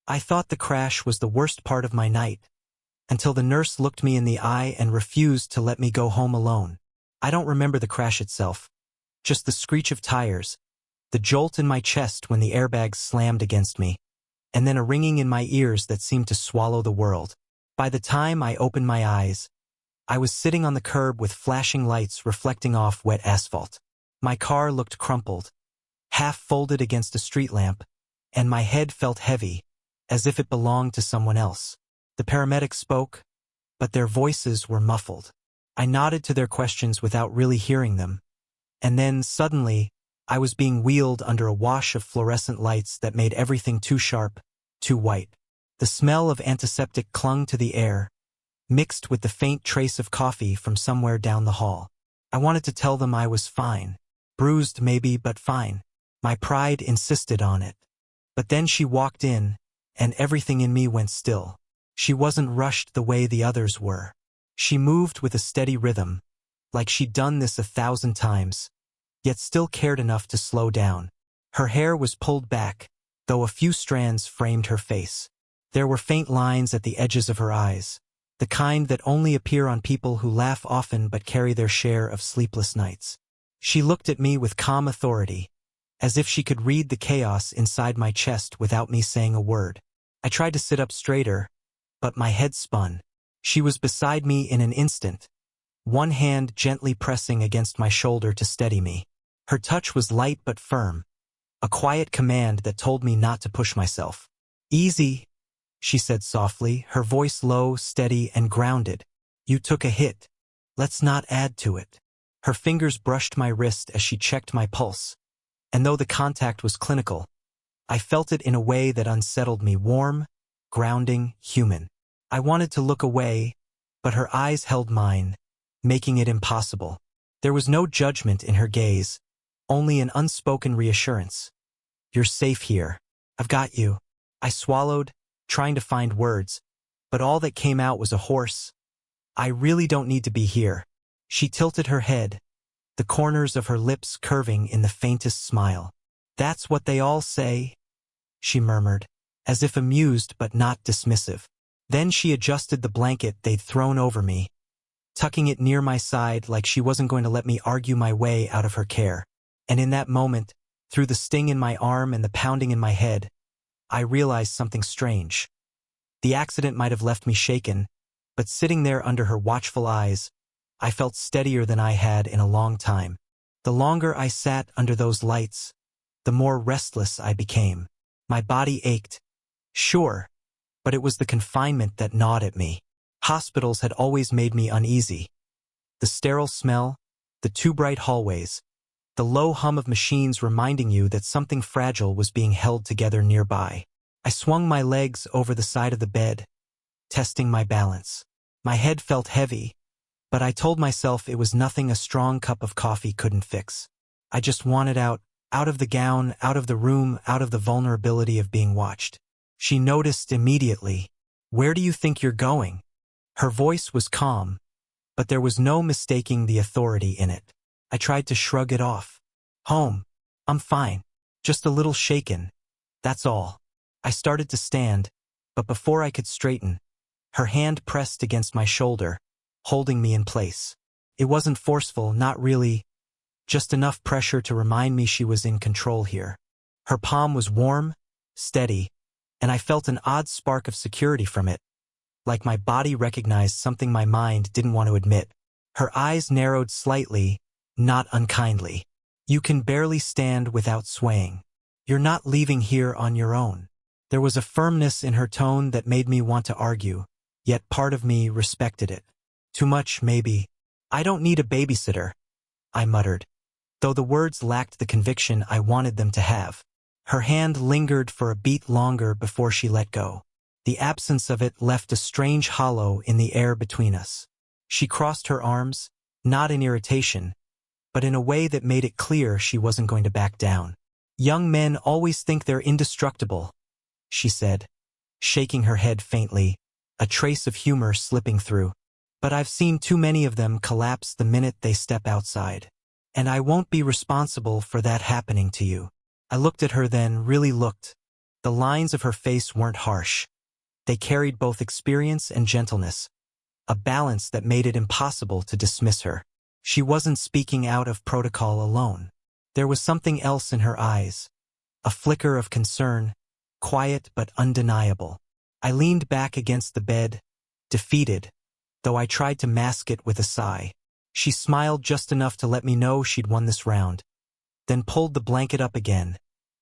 I thought the crash was the worst part of my night, until the nurse looked me in the eye and refused to let me go home alone. I don't remember the crash itself, just the screech of tires, the jolt in my chest when the airbags slammed against me, and then a ringing in my ears that seemed to swallow the world. By the time I opened my eyes, I was sitting on the curb with flashing lights reflecting off wet asphalt. My car looked crumpled, half folded against a street lamp, and my head felt heavy, as if it belonged to someone else. The paramedics spoke, but their voices were muffled. I nodded to their questions without really hearing them, and then, suddenly, I was being wheeled under a wash of fluorescent lights that made everything too sharp, too white. The smell of antiseptic clung to the air, mixed with the faint trace of coffee from somewhere down the hall. I wanted to tell them I was fine. Bruised maybe, but fine. My pride insisted on it. But then she walked in, and everything in me went still. She wasn't rushed the way the others were. She moved with a steady rhythm, like she'd done this 1,000 times, yet still cared enough to slow down. Her hair was pulled back, though a few strands framed her face. There were faint lines at the edges of her eyes, the kind that only appear on people who laugh often but carry their share of sleepless nights. She looked at me with calm authority, as if she could read the chaos inside my chest without me saying a word. I tried to sit up straighter, but my head spun. She was beside me in an instant, one hand gently pressing against my shoulder to steady me. Her touch was light but firm, a quiet command that told me not to push myself. "Easy," she said softly, her voice low, steady, and grounded. "You took a hit. Let's not add to it." Her fingers brushed my wrist as she checked my pulse, and though the contact was clinical, I felt it in a way that unsettled me, warm, grounding, human. I wanted to look away, but her eyes held mine, making it impossible. There was no judgment in her gaze, only an unspoken reassurance. "You're safe here. I've got you." I swallowed, trying to find words, but all that came out was a hoarse, "I really don't need to be here." She tilted her head, the corners of her lips curving in the faintest smile. "That's what they all say," she murmured, as if amused but not dismissive. Then she adjusted the blanket they'd thrown over me, tucking it near my side like she wasn't going to let me argue my way out of her care. And in that moment, through the sting in my arm and the pounding in my head, I realized something strange. The accident might have left me shaken, but sitting there under her watchful eyes, I felt steadier than I had in a long time. The longer I sat under those lights, the more restless I became. My body ached, sure, but it was the confinement that gnawed at me. Hospitals had always made me uneasy. The sterile smell, the too bright hallways, the low hum of machines reminding you that something fragile was being held together nearby. I swung my legs over the side of the bed, testing my balance. My head felt heavy, but I told myself it was nothing a strong cup of coffee couldn't fix. I just wanted out of the gown, out of the room, out of the vulnerability of being watched. She noticed immediately. "Where do you think you're going?" Her voice was calm, but there was no mistaking the authority in it. I tried to shrug it off. "Home. I'm fine. Just a little shaken. That's all." I started to stand, but before I could straighten, her hand pressed against my shoulder, holding me in place. It wasn't forceful, not really, just enough pressure to remind me she was in control here. Her palm was warm, steady, and I felt an odd spark of security from it, like my body recognized something my mind didn't want to admit. Her eyes narrowed slightly, not unkindly. "You can barely stand without swaying. You're not leaving here on your own." There was a firmness in her tone that made me want to argue, yet part of me respected it. Too much, maybe. "I don't need a babysitter," I muttered, though the words lacked the conviction I wanted them to have. Her hand lingered for a beat longer before she let go. The absence of it left a strange hollow in the air between us. She crossed her arms, not in irritation, but in a way that made it clear she wasn't going to back down. "Young men always think they're indestructible," she said, shaking her head faintly, a trace of humor slipping through. "But I've seen too many of them collapse the minute they step outside. And I won't be responsible for that happening to you." I looked at her then, really looked, The lines of her face weren't harsh. They carried both experience and gentleness, a balance that made it impossible to dismiss her. She wasn't speaking out of protocol alone. There was something else in her eyes, a flicker of concern, quiet but undeniable. I leaned back against the bed, defeated, though I tried to mask it with a sigh. She smiled just enough to let me know she'd won this round, then pulled the blanket up again,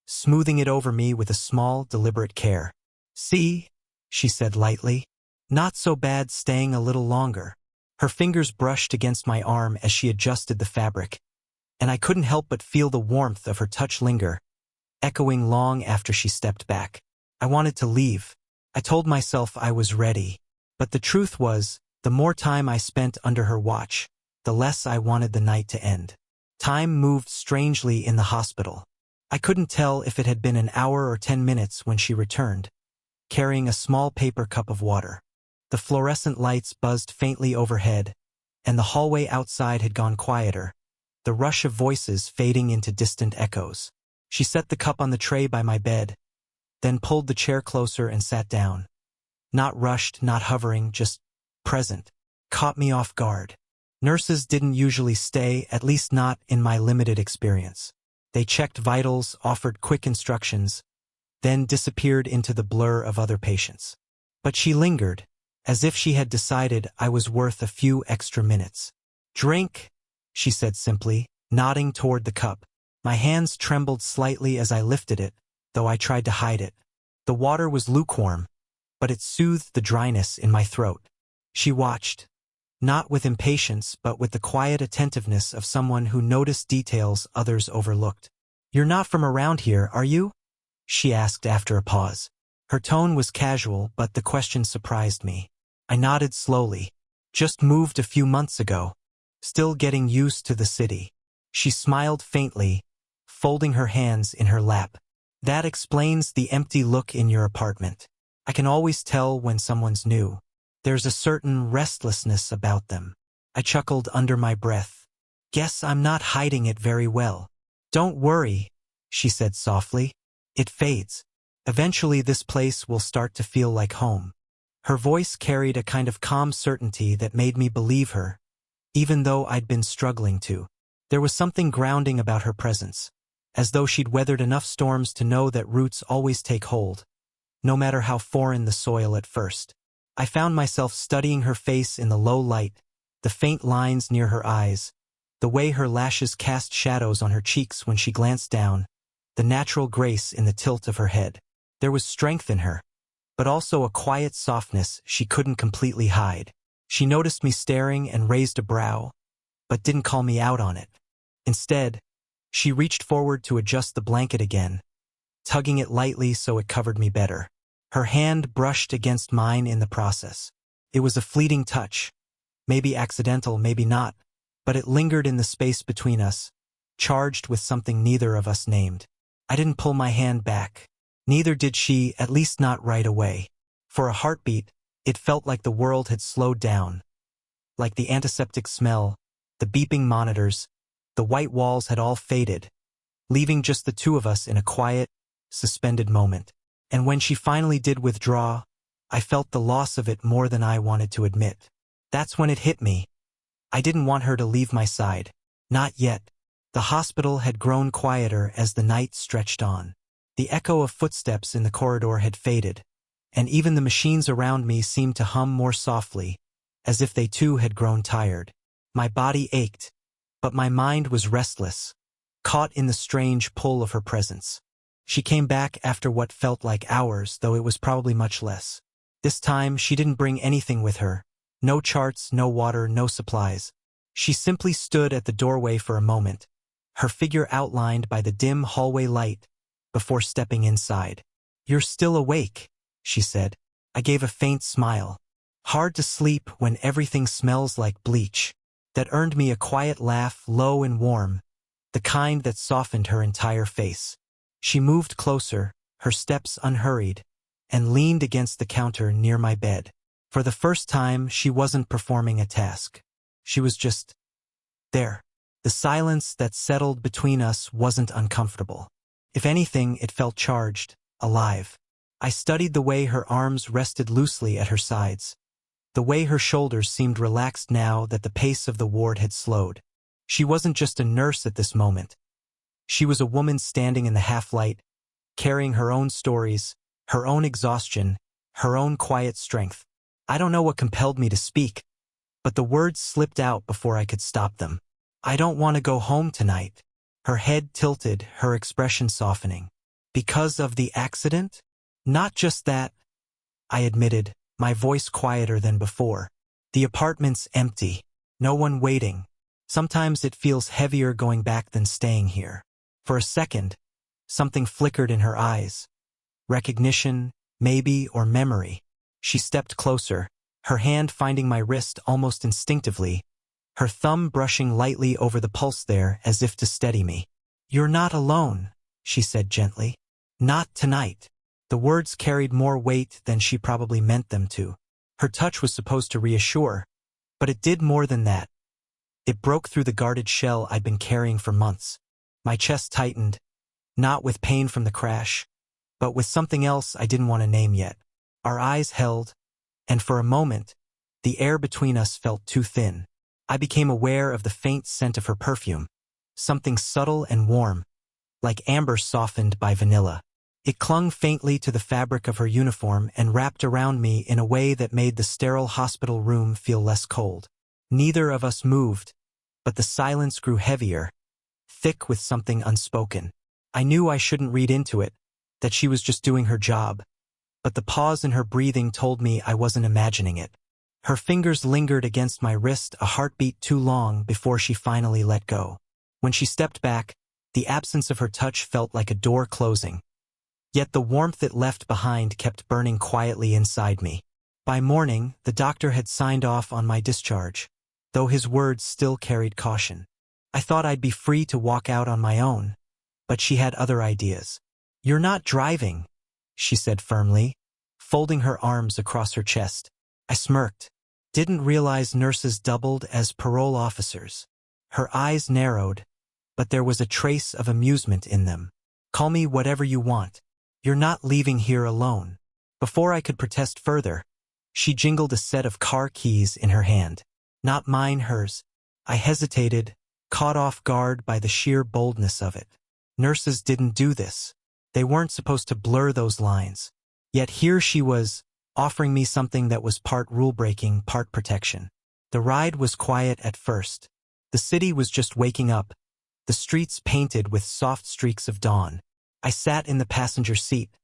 smoothing it over me with a small, deliberate care. "See," she said lightly. "Not so bad staying a little longer." Her fingers brushed against my arm as she adjusted the fabric, and I couldn't help but feel the warmth of her touch linger, echoing long after she stepped back. I wanted to leave. I told myself I was ready. But the truth was, the more time I spent under her watch, the less I wanted the night to end. Time moved strangely in the hospital. I couldn't tell if it had been an hour or 10 minutes when she returned, carrying a small paper cup of water. The fluorescent lights buzzed faintly overhead, and the hallway outside had gone quieter, the rush of voices fading into distant echoes. She set the cup on the tray by my bed, then pulled the chair closer and sat down. Not rushed, not hovering, just present. Caught me off guard. Nurses didn't usually stay, at least not in my limited experience. They checked vitals, offered quick instructions, then disappeared into the blur of other patients. But she lingered, as if she had decided I was worth a few extra minutes. "Drink," she said simply, nodding toward the cup. My hands trembled slightly as I lifted it, though I tried to hide it. The water was lukewarm, but it soothed the dryness in my throat. She watched, not with impatience but with the quiet attentiveness of someone who noticed details others overlooked. "You're not from around here, are you?" she asked after a pause. Her tone was casual, but the question surprised me. I nodded slowly. "Just moved a few months ago. Still getting used to the city." She smiled faintly, folding her hands in her lap. "That explains the empty look in your apartment. I can always tell when someone's new. There's a certain restlessness about them." I chuckled under my breath. "Guess I'm not hiding it very well." "Don't worry," she said softly. "It fades. Eventually this place will start to feel like home." Her voice carried a kind of calm certainty that made me believe her, even though I'd been struggling to. There was something grounding about her presence, as though she'd weathered enough storms to know that roots always take hold, no matter how foreign the soil at first. I found myself studying her face in the low light, the faint lines near her eyes, the way her lashes cast shadows on her cheeks when she glanced down, the natural grace in the tilt of her head. There was strength in her, but also a quiet softness she couldn't completely hide. She noticed me staring and raised a brow, but didn't call me out on it. Instead, she reached forward to adjust the blanket again, tugging it lightly so it covered me better. Her hand brushed against mine in the process. It was a fleeting touch, maybe accidental, maybe not, but it lingered in the space between us, charged with something neither of us named. I didn't pull my hand back. Neither did she, at least not right away. For a heartbeat, it felt like the world had slowed down, like the antiseptic smell, the beeping monitors, the white walls had all faded, leaving just the two of us in a quiet, suspended moment. And when she finally did withdraw, I felt the loss of it more than I wanted to admit. That's when it hit me. I didn't want her to leave my side. Not yet. The hospital had grown quieter as the night stretched on. The echo of footsteps in the corridor had faded, and even the machines around me seemed to hum more softly, as if they too had grown tired. My body ached, but my mind was restless, caught in the strange pull of her presence. She came back after what felt like hours, though it was probably much less. This time she didn't bring anything with her. No charts, no water, no supplies. She simply stood at the doorway for a moment, her figure outlined by the dim hallway light, before stepping inside. "You're still awake," she said. I gave a faint smile. "Hard to sleep when everything smells like bleach." That earned me a quiet laugh, low and warm, the kind that softened her entire face. She moved closer, her steps unhurried, and leaned against the counter near my bed. For the first time, she wasn't performing a task. She was just there. The silence that settled between us wasn't uncomfortable. If anything, it felt charged, alive. I studied the way her arms rested loosely at her sides, the way her shoulders seemed relaxed now that the pace of the ward had slowed. She wasn't just a nurse at this moment. She was a woman standing in the half-light, carrying her own stories, her own exhaustion, her own quiet strength. I don't know what compelled me to speak, but the words slipped out before I could stop them. I don't want to go home tonight. Her head tilted, her expression softening. Because of the accident? Not just that, I admitted, my voice quieter than before. The apartment's empty. No one waiting. Sometimes it feels heavier going back than staying here. For a second, something flickered in her eyes. Recognition, maybe, or memory. She stepped closer, her hand finding my wrist almost instinctively, her thumb brushing lightly over the pulse there as if to steady me. "You're not alone," she said gently. "Not tonight." The words carried more weight than she probably meant them to. Her touch was supposed to reassure, but it did more than that. It broke through the guarded shell I'd been carrying for months. My chest tightened, not with pain from the crash, but with something else I didn't want to name yet. Our eyes held, and for a moment, the air between us felt too thin. I became aware of the faint scent of her perfume, something subtle and warm, like amber softened by vanilla. It clung faintly to the fabric of her uniform and wrapped around me in a way that made the sterile hospital room feel less cold. Neither of us moved, but the silence grew heavier, thick with something unspoken. I knew I shouldn't read into it, that she was just doing her job, but the pause in her breathing told me I wasn't imagining it. Her fingers lingered against my wrist a heartbeat too long before she finally let go. When she stepped back, the absence of her touch felt like a door closing. Yet the warmth it left behind kept burning quietly inside me. By morning, the doctor had signed off on my discharge, though his words still carried caution. I thought I'd be free to walk out on my own, but she had other ideas. "You're not driving," she said firmly, folding her arms across her chest. I smirked. Didn't realize nurses doubled as parole officers. Her eyes narrowed, but there was a trace of amusement in them. "Call me whatever you want. You're not leaving here alone." Before I could protest further, she jingled a set of car keys in her hand. Not mine, hers. I hesitated, caught off guard by the sheer boldness of it. Nurses didn't do this. They weren't supposed to blur those lines. Yet here she was, offering me something that was part rule-breaking, part protection. The ride was quiet at first. The city was just waking up, the streets painted with soft streaks of dawn. I sat in the passenger seat,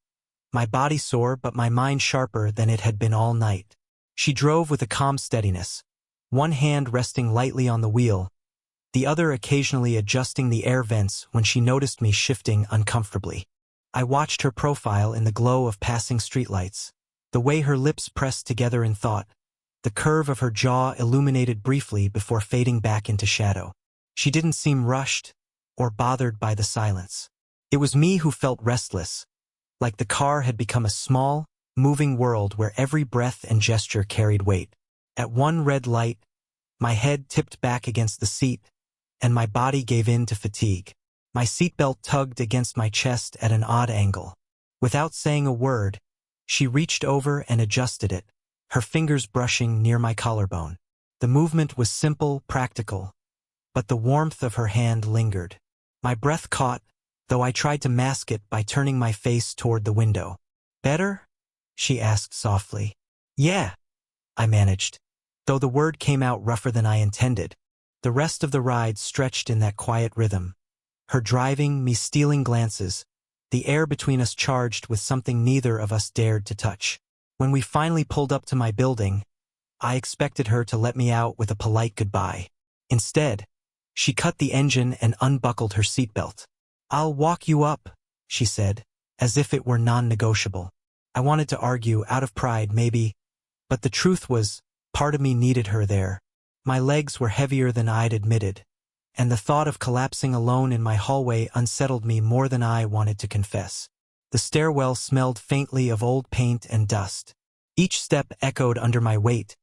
my body sore but my mind sharper than it had been all night. She drove with a calm steadiness, one hand resting lightly on the wheel, the other occasionally adjusting the air vents when she noticed me shifting uncomfortably. I watched her profile in the glow of passing streetlights, the way her lips pressed together in thought, the curve of her jaw illuminated briefly before fading back into shadow. She didn't seem rushed or bothered by the silence. It was me who felt restless, like the car had become a small, moving world where every breath and gesture carried weight. At one red light, my head tipped back against the seat, and my body gave in to fatigue. My seatbelt tugged against my chest at an odd angle. Without saying a word, she reached over and adjusted it, her fingers brushing near my collarbone. The movement was simple, practical, but the warmth of her hand lingered. My breath caught, though I tried to mask it by turning my face toward the window. "Better?" she asked softly. "Yeah," I managed, though the word came out rougher than I intended. The rest of the ride stretched in that quiet rhythm. Her driving, me stealing glances, the air between us charged with something neither of us dared to touch. When we finally pulled up to my building, I expected her to let me out with a polite goodbye. Instead, she cut the engine and unbuckled her seatbelt. "I'll walk you up," she said, as if it were non-negotiable. I wanted to argue, out of pride maybe, but the truth was, part of me needed her there. My legs were heavier than I'd admitted, and the thought of collapsing alone in my hallway unsettled me more than I wanted to confess. The stairwell smelled faintly of old paint and dust. Each step echoed under my weight,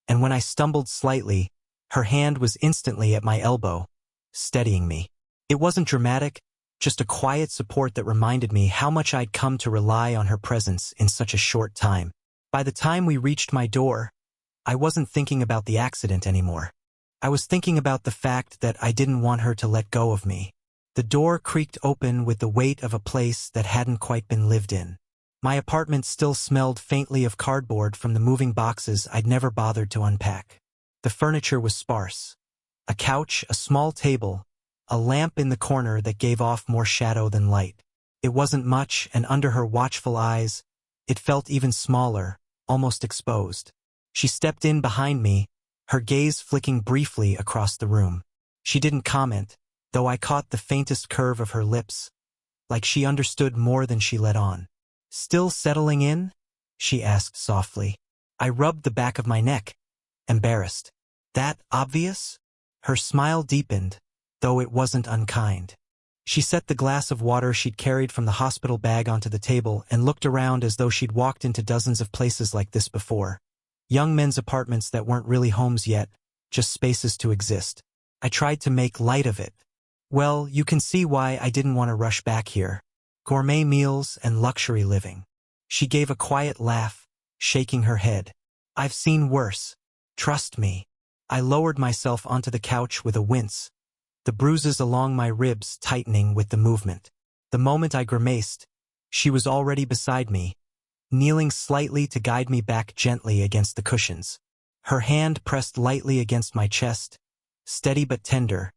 and when I stumbled slightly, her hand was instantly at my elbow, steadying me. It wasn't dramatic, just a quiet support that reminded me how much I'd come to rely on her presence in such a short time. By the time we reached my door, I wasn't thinking about the accident anymore. I was thinking about the fact that I didn't want her to let go of me. The door creaked open with the weight of a place that hadn't quite been lived in. My apartment still smelled faintly of cardboard from the moving boxes I'd never bothered to unpack. The furniture was sparse. A couch, a small table, a lamp in the corner that gave off more shadow than light. It wasn't much, and under her watchful eyes, it felt even smaller, almost exposed. She stepped in behind me, her gaze flicking briefly across the room. She didn't comment, though I caught the faintest curve of her lips, like she understood more than she let on. "Still settling in?" she asked softly. I rubbed the back of my neck, embarrassed. "That obvious?" Her smile deepened, though it wasn't unkind. She set the glass of water she'd carried from the hospital bag onto the table and looked around as though she'd walked into dozens of places like this before. Young men's apartments that weren't really homes yet, just spaces to exist. I tried to make light of it. "Well, you can see why I didn't want to rush back here. Gourmet meals and luxury living." She gave a quiet laugh, shaking her head. "I've seen worse. Trust me." I lowered myself onto the couch with a wince, the bruises along my ribs tightening with the movement. The moment I grimaced, she was already beside me, kneeling slightly to guide me back gently against the cushions. Her hand pressed lightly against my chest, steady but tender,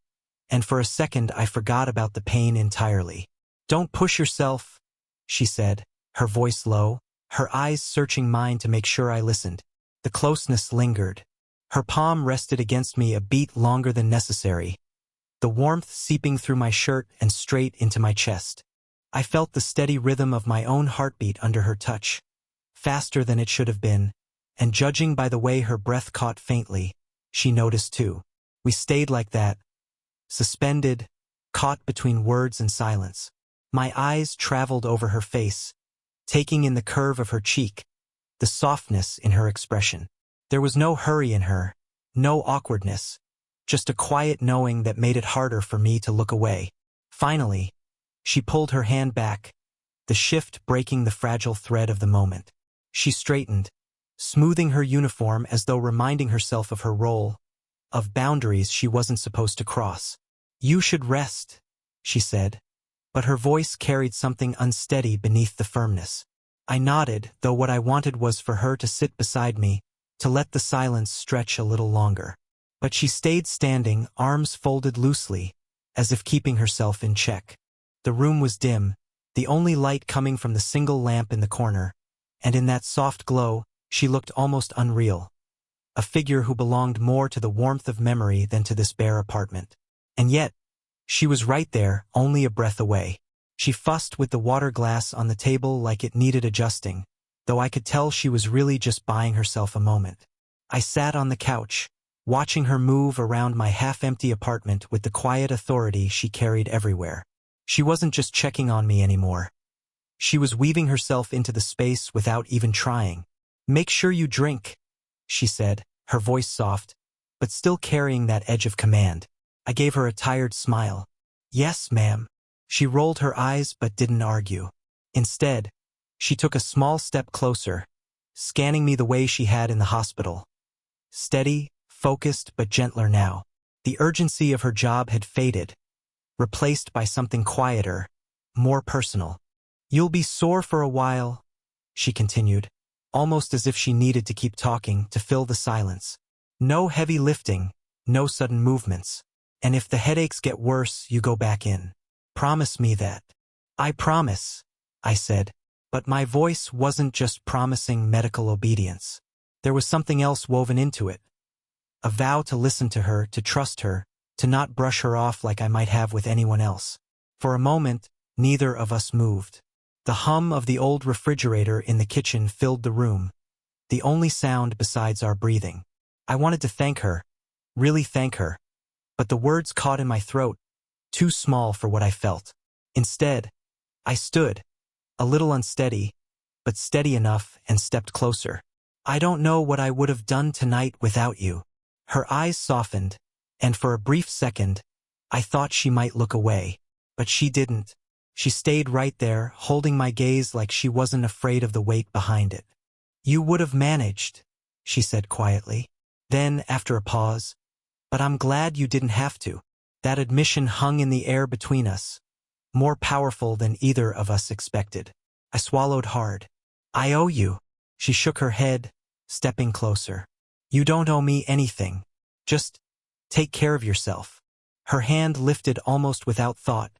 and for a second I forgot about the pain entirely. "Don't push yourself," she said, her voice low, her eyes searching mine to make sure I listened. The closeness lingered. Her palm rested against me a beat longer than necessary, the warmth seeping through my shirt and straight into my chest. I felt the steady rhythm of my own heartbeat under her touch, faster than it should have been, and judging by the way her breath caught faintly, she noticed too. We stayed like that, suspended, caught between words and silence. My eyes traveled over her face, taking in the curve of her cheek, the softness in her expression. There was no hurry in her, no awkwardness, just a quiet knowing that made it harder for me to look away. Finally, she pulled her hand back, the shift breaking the fragile thread of the moment. She straightened, smoothing her uniform as though reminding herself of her role, of boundaries she wasn't supposed to cross. "You should rest," she said, but her voice carried something unsteady beneath the firmness. I nodded, though what I wanted was for her to sit beside me, to let the silence stretch a little longer. But she stayed standing, arms folded loosely, as if keeping herself in check. The room was dim, the only light coming from the single lamp in the corner, and in that soft glow, she looked almost unreal. A figure who belonged more to the warmth of memory than to this bare apartment. And yet, she was right there, only a breath away. She fussed with the water glass on the table like it needed adjusting, though I could tell she was really just buying herself a moment. I sat on the couch, watching her move around my half-empty apartment with the quiet authority she carried everywhere. She wasn't just checking on me anymore. She was weaving herself into the space without even trying. "Make sure you drink," she said, her voice soft, but still carrying that edge of command. I gave her a tired smile. "Yes, ma'am." She rolled her eyes but didn't argue. Instead, she took a small step closer, scanning me the way she had in the hospital. Steady, focused but gentler now. The urgency of her job had faded, replaced by something quieter, more personal. "You'll be sore for a while," she continued, almost as if she needed to keep talking to fill the silence. "No heavy lifting, no sudden movements. And if the headaches get worse, you go back in. Promise me that." "I promise," I said, but my voice wasn't just promising medical obedience. There was something else woven into it. A vow to listen to her, to trust her, to not brush her off like I might have with anyone else. For a moment, neither of us moved. The hum of the old refrigerator in the kitchen filled the room, the only sound besides our breathing. I wanted to thank her, really thank her, but the words caught in my throat, too small for what I felt. Instead, I stood, a little unsteady, but steady enough, and stepped closer. "I don't know what I would have done tonight without you." Her eyes softened, and for a brief second, I thought she might look away, but she didn't. She stayed right there, holding my gaze like she wasn't afraid of the weight behind it. "You would have managed," she said quietly. Then, after a pause, "But I'm glad you didn't have to." That admission hung in the air between us, more powerful than either of us expected. I swallowed hard. "I owe you." She shook her head, stepping closer. "You don't owe me anything. Just take care of yourself." Her hand lifted almost without thought,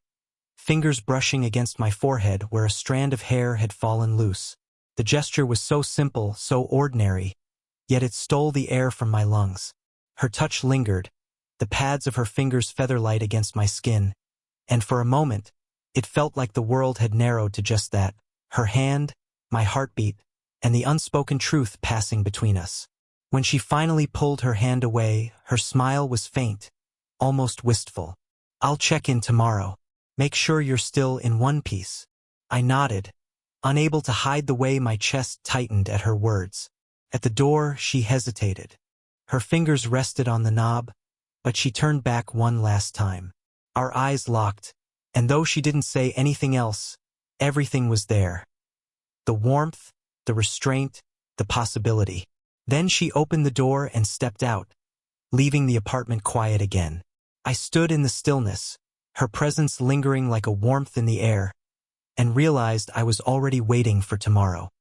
fingers brushing against my forehead where a strand of hair had fallen loose. The gesture was so simple, so ordinary, yet it stole the air from my lungs. Her touch lingered, the pads of her fingers featherlight against my skin, and for a moment, it felt like the world had narrowed to just that. Her hand, my heartbeat, and the unspoken truth passing between us. When she finally pulled her hand away, her smile was faint, almost wistful. "I'll check in tomorrow. Make sure you're still in one piece." I nodded, unable to hide the way my chest tightened at her words. At the door, she hesitated. Her fingers rested on the knob, but she turned back one last time. Our eyes locked, and though she didn't say anything else, everything was there. The warmth, the restraint, the possibility. Then she opened the door and stepped out, leaving the apartment quiet again. I stood in the stillness, her presence lingering like a warmth in the air, and realized I was already waiting for tomorrow.